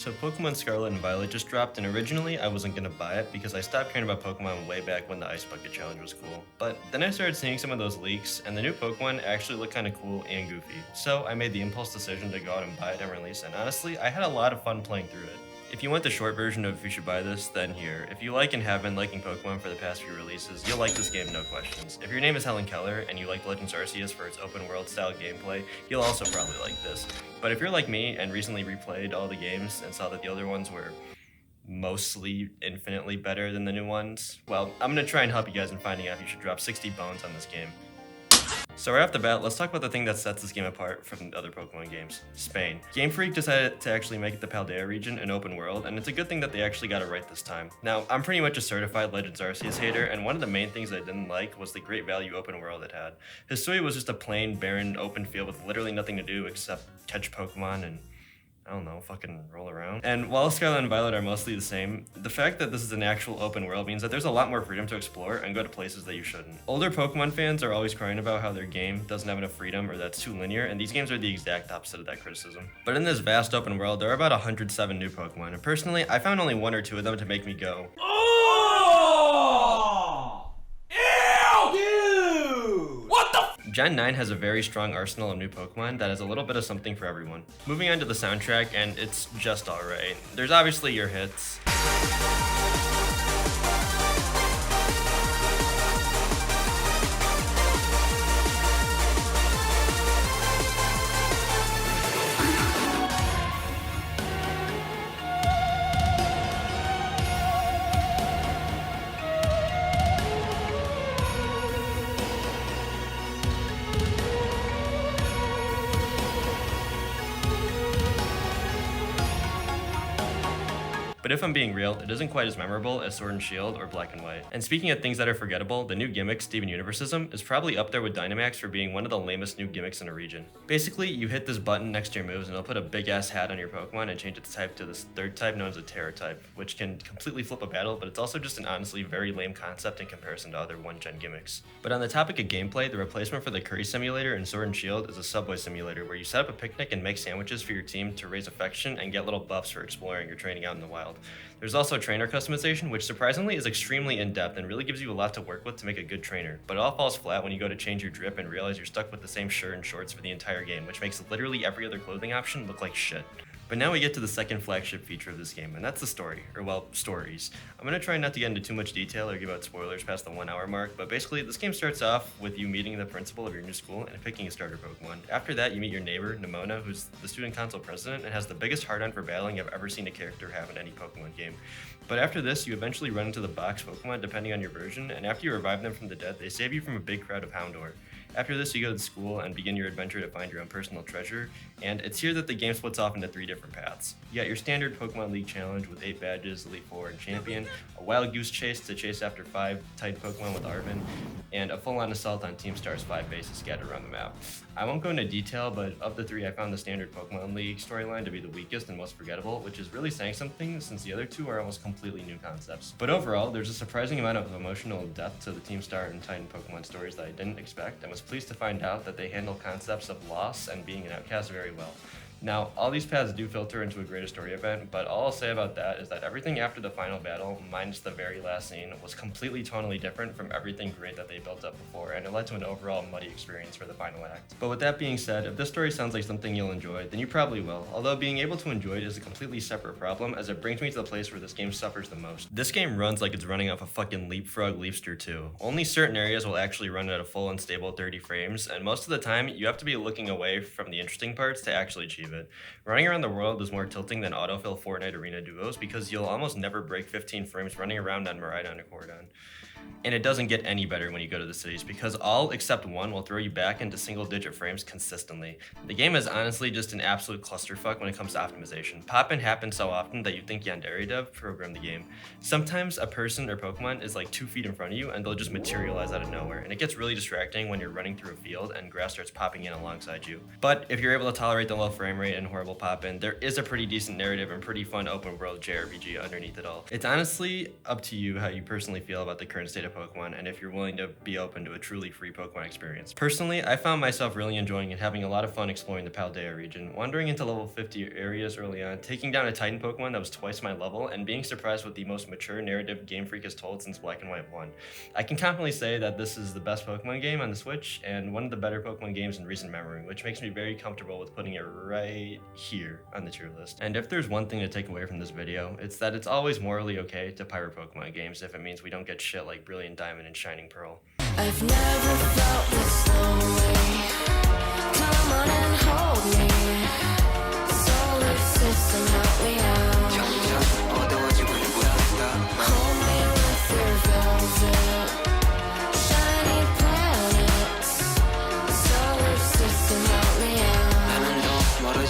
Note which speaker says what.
Speaker 1: So Pokemon Scarlet and Violet just dropped, and originally I wasn't gonna buy it because I stopped caring about Pokemon way back when the Ice Bucket Challenge was cool. But then I started seeing some of those leaks, and the new Pokemon actually look kinda cool and goofy. So I made the impulse decision to go out and buy it on release, and honestly, I had a lot of fun playing through it. If you want the short version of if you should buy this, then here. If you like and have been liking Pokemon for the past few releases, you'll like this game, no questions. If your name is Helen Keller and you like Legends Arceus for its open world style gameplay, you'll also probably like this. But if you're like me and recently replayed all the games and saw that the older ones were mostly infinitely better than the new ones, well, I'm gonna try and help you guys in finding out if you should drop 60 bones on this game. So right off the bat, let's talk about the thing that sets this game apart from other Pokemon games, Spain. Game Freak decided to actually make the Paldea region an open world, and it's a good thing that they actually got it right this time. Now, I'm pretty much a certified Legends Arceus hater, and one of the main things I didn't like was the great value open world it had. Hisui was just a plain, barren, open field with literally nothing to do except catch Pokemon and I don't know, fucking roll around. And while Scarlet and Violet are mostly the same, the fact that this is an actual open world means that there's a lot more freedom to explore and go to places that you shouldn't. Older Pokemon fans are always crying about how their game doesn't have enough freedom or that's too linear, and these games are the exact opposite of that criticism. But in this vast open world, there are about 107 new Pokemon, and personally, I found only one or two of them to make me go,
Speaker 2: Oh! Ew! Dude! What the
Speaker 1: Gen 9 has a very strong arsenal of new Pokemon that has a little bit of something for everyone. Moving on to the soundtrack, and it's just alright. There's obviously your hits. But if I'm being real, it isn't quite as memorable as Sword and Shield or Black and White. And speaking of things that are forgettable, the new gimmick, Steven Universeism, is probably up there with Dynamax for being one of the lamest new gimmicks in a region. Basically, you hit this button next to your moves and it'll put a big ass hat on your Pokemon and change its type to this third type known as a Terror type, which can completely flip a battle, but it's also just an honestly very lame concept in comparison to other 1-gen gimmicks. But on the topic of gameplay, the replacement for the Curry Simulator in Sword and Shield is a Subway Simulator where you set up a picnic and make sandwiches for your team to raise affection and get little buffs for exploring or training out in the wild. There's also trainer customization, which surprisingly is extremely in-depth and really gives you a lot to work with to make a good trainer, but it all falls flat when you go to change your drip and realize you're stuck with the same shirt and shorts for the entire game, which makes literally every other clothing option look like shit. But now we get to the second flagship feature of this game, and that's the story, or well, stories. I'm gonna try not to get into too much detail or give out spoilers past the 1 hour mark, but basically this game starts off with you meeting the principal of your new school and picking a starter Pokemon. After that, you meet your neighbor, Nimona, who's the student council president and has the biggest hard-on for battling I've ever seen a character have in any Pokemon game. But after this, you eventually run into the box Pokemon depending on your version, and after you revive them from the dead, they save you from a big crowd of Houndour. After this, you go to school and begin your adventure to find your own personal treasure, and it's here that the game splits off into 3 different paths. You got your standard Pokemon League challenge with 8 badges, Elite Four, and Champion, a wild goose chase to chase after 5 type Pokemon with Artman, and a full-on assault on Team Star's 5 bases scattered around the map. I won't go into detail, but of the 3, I found the standard Pokemon League storyline to be the weakest and most forgettable, which is really saying something since the other 2 are almost completely new concepts. But overall, there's a surprising amount of emotional depth to the Team Star and Titan Pokemon stories that I didn't expect, and was pleased to find out that they handle concepts of loss and being an outcast very well. Now, all these paths do filter into a greater story event, but all I'll say about that is that everything after the final battle, minus the very last scene, was completely tonally different from everything great that they built up before, and it led to an overall muddy experience for the final act. But with that being said, if this story sounds like something you'll enjoy, then you probably will, although being able to enjoy it is a completely separate problem, as it brings me to the place where this game suffers the most. This game runs like it's running off a fucking Leapfrog Leafster 2. Only certain areas will actually run at a full and stable 30 frames, and most of the time, you have to be looking away from the interesting parts to actually achieve it. Running around the world is more tilting than autofill Fortnite Arena duos because you'll almost never break 15 frames running around on Miraidon or Cordon. And it doesn't get any better when you go to the cities because all except one will throw you back into single-digit frames consistently. The game is honestly just an absolute clusterfuck when it comes to optimization. Pop-in happens so often that you think Yandere Dev programmed the game. Sometimes a person or Pokemon is like 2 feet in front of you and they'll just materialize out of nowhere, and it gets really distracting when you're running through a field and grass starts popping in alongside you. But if you're able to tolerate the low frame rate and horrible pop-in, there is a pretty decent narrative and pretty fun open world JRPG underneath it all. It's honestly up to you how you personally feel about the current state of Pokemon and if you're willing to be open to a truly free Pokemon experience. Personally, I found myself really enjoying and having a lot of fun exploring the Paldea region, wandering into level 50 areas early on, taking down a Titan Pokemon that was twice my level, and being surprised with the most mature narrative Game Freak has told since Black and White 1. I can confidently say that this is the best Pokemon game on the Switch and one of the better Pokemon games in recent memory, which makes me very comfortable with putting it right here on the tier list. And if there's one thing to take away from this video, it's that it's always morally okay to pirate Pokemon games if it means we don't get shit like Brilliant Diamond and Shining Pearl.
Speaker 3: I've never felt this way. Come on and hold me. Solar system, help me out.